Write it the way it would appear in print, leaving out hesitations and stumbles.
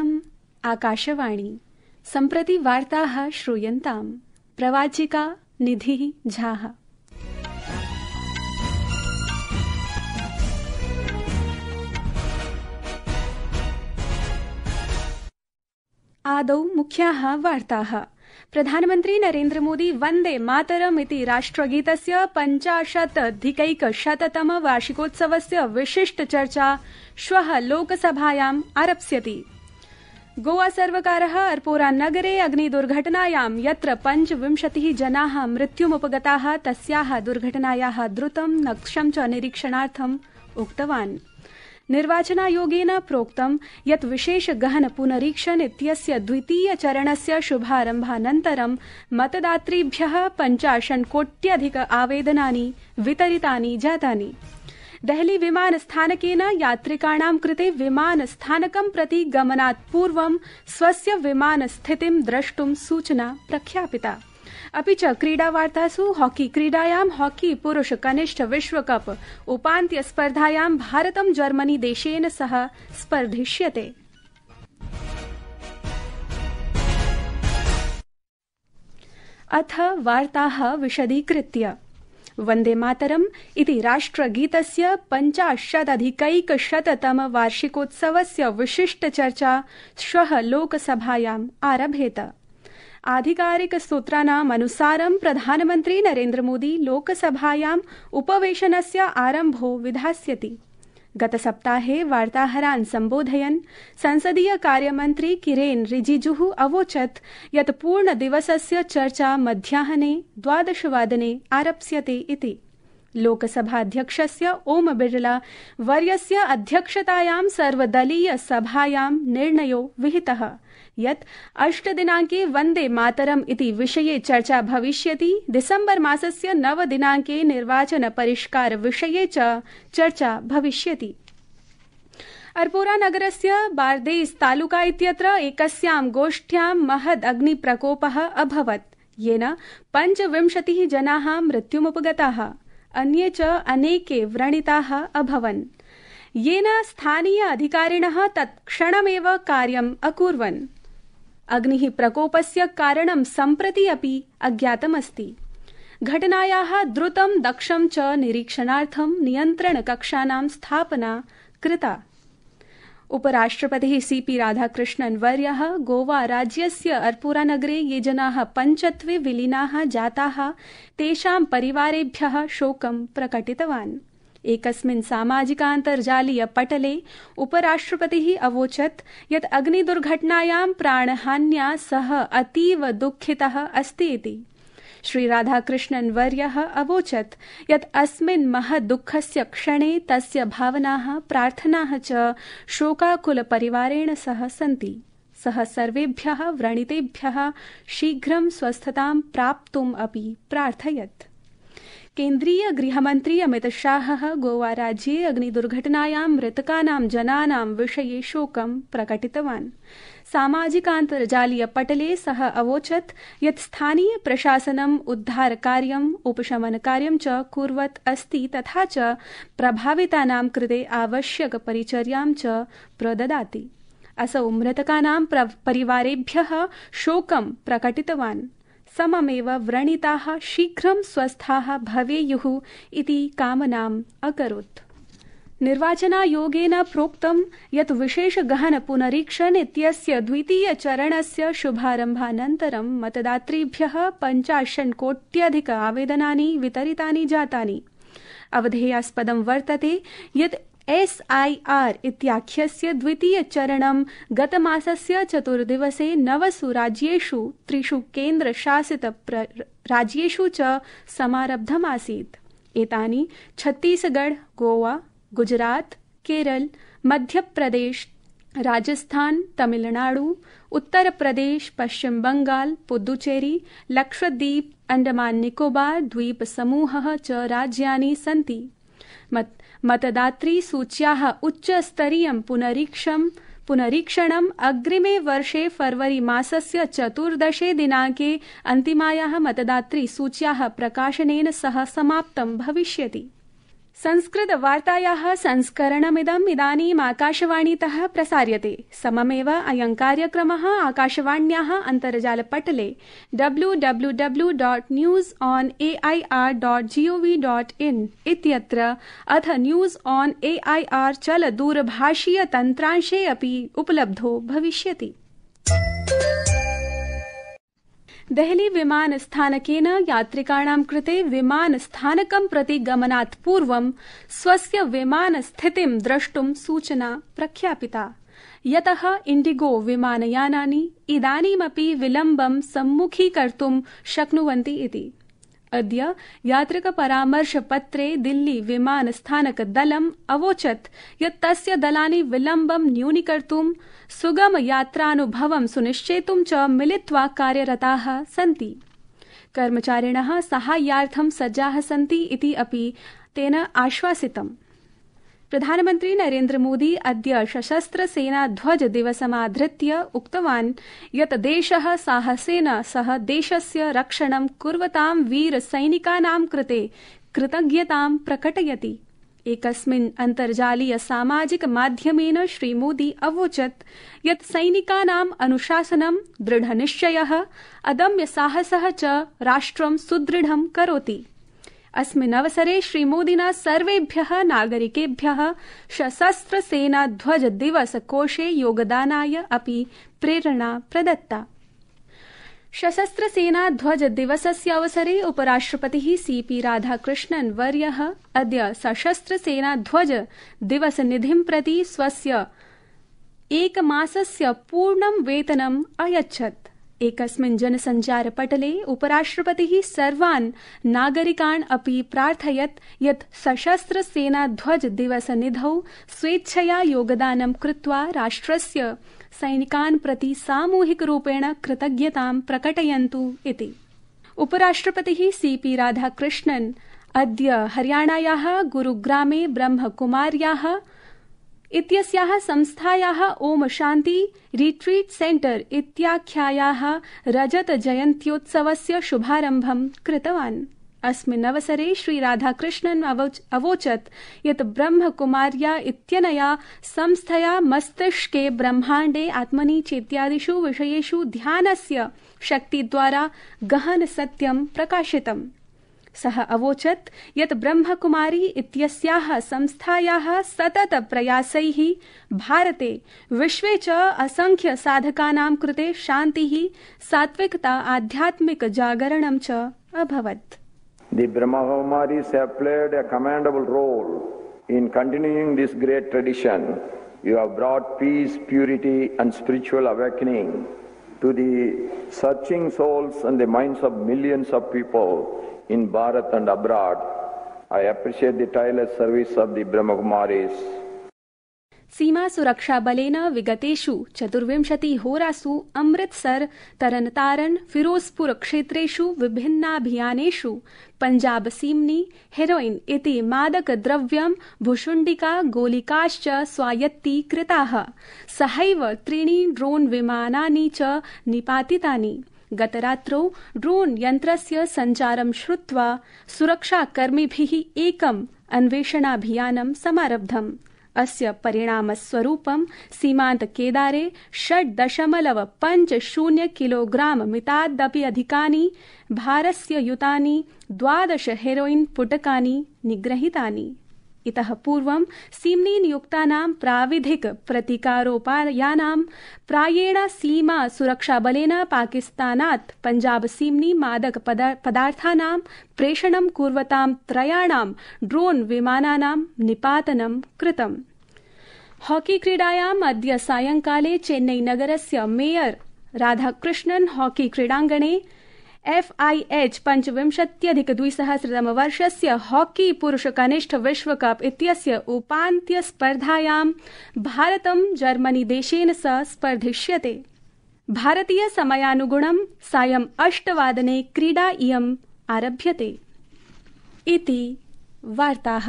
इयम् आकाशवाणी। सम्प्रति वार्ताः श्रूयन्ताम्। प्रवाचिका निधिः झाः। आदौ मुख्याः वार्ताः। प्रधानमन्त्री नरेन्द्र मोदी वन्दे मातरम् इति राष्ट्रगीतस्य 50-अधिकैकशततम वार्षिकोत्सवस्य विशिष्ट चर्चा श्वः लोकसभायाम् आरप्स्यति। गोवा सर्वकारः अर्पोरा नगरे अग्निदुर्घटनायां यत्र 25 जनाः मृत्युमुपगताः तस्याः दुर्घटनायाः द्रुतं नक्षं च निरीक्षणार्थम् उक्तवान्। निर्वाचनायोगेन प्रोक्तं यत् विशेष गहन पुनरीक्षण इत्यस्य द्वितीय चरणस्य शुभारम्भानन्तरं मतदातृभ्यः 50 कोट्यधिक आवेदनानि वितरितानि जातानि। देहली विमानस्थानकेन यात्रिकाणां कृते विमानस्थानकं प्रति गमनात् पूर्वं स्वस्य विमानस्थितिं द्रष्टुं सूचना प्रख्यापिता। अपि च क्रीडावार्तासु हॉकी क्रीडायां हॉकी पुरुष कनिष्ठ विश्वकप उपान्त्य स्पर्धायां भारतं जर्मनी देशेन सह स्पर्धिष्यते। अथ वार्ताः विशदीकृत्य। वन्दे मातरम् इति राष्ट्रगीतस्य 50-अधिकैकशततम वार्षिकोत्सवस्य विशिष्ट चर्चा श्वः लोकसभायाम् आरभेत। आधिकारिक सूत्राणाम् अनुसारं प्रधानमन्त्री नरेन्द्र मोदी लोकसभायाम् उपवेशनस्य आरम्भो विधास्यति। गतसप्ताहे वार्ताहरान् सम्बोधयन् संसदीय कार्यमन्त्री किरेन रिजिजुः अवोचत् यत् पूर्णदिवसस्य चर्चा मध्याह्ने 12 वादने आरप्स्यते इति। लोकसभाध्यक्षस्य ओम बिरला वर्यस्य अध्यक्षतायां सर्वदलीय सभायां निर्णयो विहितः यत् 8 दिनाङ्के वन्दे मातरम् इति विषये चर्चा भविष्यति। डिसेम्बर मासस्य 9 दिनाङ्के निर्वाचन परिष्कार विषये च चर्चा भविष्यति। अर्पोरा नगरस्य बार्देस तालुका इत्यत्र एकस्यां गोष्ठ्यां महद् अग्निप्रकोपः अभवत् येन 25 जनाः मृत्युमुपगताः, अन्ये च अनेके व्रणिताः अभवन्, येन स्थानीय अधिकारिणः तत्क्षणमेव कार्यम् अकुर्वन्। अग्निः प्रकोपस्य कारणं सम्प्रति अपि अज्ञातमस्ति। घटनायाः द्रुतं दक्षं च निरीक्षणार्थं नियन्त्रणकक्षानां स्थापना कृता। उपराष्ट्रपतिः सीपी राधाकृष्णन् वर्यः गोवा राज्यस्य अर्पोरा नगरे ये जनाः पञ्चत्वे विलीनाः जाताः तेषां परिवारेभ्यः शोकं प्रकटितवान्। एकस्मिन् सामाजिकान्तर्जालीय पटले उपराष्ट्रपतिः अवोचत् यत् अग्निदुर्घटनायां प्राणहान्या सः अतीव दुःखितः अस्ति इति। श्री राधाकृष्णन् वर्यः अवोचत् यत् अस्मिन् महद्दुःखस्य क्षणे तस्य भावनाः प्रार्थनाः च शोकाकुलपरिवारेण सह सन्ति। सः सर्वेभ्यः व्रणितेभ्यः शीघ्रं स्वस्थतां प्राप्तुम् अपि प्रार्थयत्। केन्द्रीय गृहमन्त्री अमित शाहः गोवा राज्ये अग्निदुर्घटनायां मृतकानां जनानां विषये शोकं प्रकटितवान्। सामाजिकान्तर्जालीय पटले सः अवोचत् यत् स्थानीय प्रशासनम् उद्धारकार्यम् उपशमनकार्यं च कुर्वत् अस्ति तथा च प्रभावितानां कृते आवश्यकपरिचर्यां च प्रददाति। असौ मृतकानां परिवारेभ्यः शोकं प्रकटितवान्। सममेव व्रणिताः शीघ्रं स्वस्थाः भवेयुः इति कामनाम् अकरोत्। निर्वाचनायोगेन प्रोक्तं यत् विशेष गहन पुनरीक्षण इत्यस्य द्वितीय चरणस्य शुभारम्भानन्तरं मतदातृभ्यः 50 कोट्यधिक आवेदनानि वितरितानि जातानि। अवधेयास्पदं वर्तते यत् SIR इत्याख्यस्य द्वितीय चरणं गतमासस्य 4 दिवसे 9 राज्येषु 3 केन्द्रशासित राज्येषु च समारब्धमासीत्। एतानि छत्तीसगढ़, गोवा, गुजरात, केरल, मध्यप्रदेश, राजस्थान, तमिलनाडु, उत्तर प्रदेश, पश्चिम बंगाल, पुदुचेरी, लक्षद्वीप, अंडमान निकोबार द्वीप समूहः च राज्यानि सन्ति। मतदातृ सूच्याः उच्चस्तरीयं पुनरीक्षणम् अग्रिमे वर्षे फरवरी मासस्य 14 दिनाङ्के अन्तिमायाः मतदातृ सूच्याः प्रकाशनेन सह समाप्तं भविष्यति। संस्कृतवार्तायाः संस्करणमिदम् इदानीम् आकाशवाणीतः प्रसार्यते। सममेव अयं कार्यक्रमः आकाशवाण्याः अन्तर्जालपटले www.newsonair.gov.in इत्यत्र अथ न्यूज़ ऑन AIR चलदूरभाषीय तन्त्रांशे अपि उपलब्धो भविष्यति। देहली विमानस्थानकेन यात्रिकाणां कृते विमानस्थानकं प्रति गमनात् पूर्वं स्वस्य विमानस्थितिं द्रष्टुं सूचना प्रख्यापिता, यतः इण्डिगो विमानयानानि इदानीमपि विलम्बं सम्मुखीकर्तुं शक्नुवन्ति इति। अद्य यात्रिकपरामर्शपत्रे दिल्ली विमानस्थानकदलम् अवोचत् यत् तस्य दलानि विलम्बं न्यूनीकर्तुं सुगमयात्रानुभवं सुनिश्चेतुं च मिलित्वा कार्यरताः सन्ति। कर्मचारिणः साहाय्यार्थं सज्जाः सन्ति इति अपि तेन आश्वासितम्। प्रधानमन्त्री नरेन्द्र मोदी अद्य सशस्त्रसेनाध्वज दिवसमाधृत्य उक्तवान् यत् देशः साहसेन सह देशस्य रक्षणं कुर्वतां वीरसैनिकानां कृते कृतज्ञतां प्रकटयति। एकस्मिन् अन्तर्जालीय सामाजिक माध्यमेन श्रीमोदी अवोचत् यत् सैनिकानाम् अनुशासनं, दृढनिश्चयः, अदम्यसाहसः च राष्ट्रं सुदृढं करोति। अस्मिन् अवसरे श्रीमोदिना सर्वेभ्यः नागरिकेभ्यः सशस्त्रसेनाध्वज दिवस कोषे योगदानाय अपि प्रेरणा प्रदत्ता। सशस्त्रसेनाध्वज दिवसस्य अवसरे उपराष्ट्रपतिः CP राधाकृष्णन् वर्यः अद्य सशस्त्रसेनाध्वज दिवसनिधिं प्रति स्वस्य एकमासस्य पूर्णं वेतनम् अयच्छत्। एकस्मिन् जनसञ्चारपटले उपराष्ट्रपतिः सर्वान् नागरिकान् अपि प्रार्थयत् यत् सशस्त्रसेनाध्वज दिवसनिधौ स्वेच्छया योगदानं कृत्वा राष्ट्रस्य सैनिकान् प्रति सामूहिकरूपेण कृतज्ञतां प्रकटयन्तु इति। उपराष्ट्रपतिः CP राधाकृष्णन् अद्य हरियाणायाः गुरुग्रामे ब्रह्मकुमार्याः इत्यस्याः संस्थायाः ओम शान्ति रिट्रीट सेंटर इत्याख्यायाः रजत जयन्त्योत्सवस्य शुभारम्भं कृतवान्। अस्मिन् अवसरे श्री राधाकृष्णन् अवोचत् यत् ब्रह्मकुमार्या इत्यनया संस्थया मस्तिष्के ब्रह्माण्डे आत्मनि चेत्यादिषु विषयेषु ध्यानस्य शक्तिद्वारा गहन सत्यं प्रकाशितम्। सः अवोचत् यत् ब्रह्मकुमारी इत्यस्याः संस्थायाः सतत प्रयासैः भारते विश्वे च असंख्य साधकानां कृते शान्तिः, सात्विकता, आध्यात्मिक जागरणं च अभवत्। The Brahmakumaris have played a commendable role in continuing this great tradition. You have brought peace, purity and spiritual awakening to the searching souls and the minds of millions of people in Bharat and abroad. I appreciate the tireless service of the Brahmakumaris. सीमा सुरक्षा बलेन विगतेषु 24 होरासु अमृतसर, तरनतारन, फिरोजपुर क्षेत्रेषु विभिन्नाभियानेषु पंजाब सीम्नि heroin इति मादक द्रव्यं, भुशुण्डिका, गोलिकाश्च स्वायत्तीकृताः। सहैव 3 drone विमानानि च निपातितानि। गतरात्रौ ड्रोन यन्त्रस्य सञ्चारं श्रुत्वा सुरक्षाकर्मिभिः एकम् अन्वेषणाभियानं समारब्धम्। अस्य परिणामस्वरूपं सीमान्तकेदारे 6.50 किलोग्राम मितादपि अधिकानि भारस्य युतानि 12 हेरोइन पुटकानि निग्रहीतानि। इतः पूर्वं सीम्नि नियुक्तानां प्राविधिक प्रतीकारोपायानां प्रायेण सीमा सुरक्षाबलेन पाकिस्तानात् पंजाब सीम्नि मादक पदार्थानां प्रेषणं कुर्वतां 3 ड्रोन विमानानां निपातनं कृतम्। हॉकी क्रीडायाम् अद्य सायंकाले चेन्नई नगरस्य मेयर राधाकृष्णन् हॉकी क्रीडाङ्गणे FIH 25+200 हॉकी पुरुष कनिष्ठ विश्वकप इत्यस्य उपान्त्यस्पर्धायां भारतं जर्मनी देशेन सह स्पर्धिष्यते। भारतीय समयानुगुणं सायं 8 क्रीडा इयम् आरभ्यते। इति वार्ताः।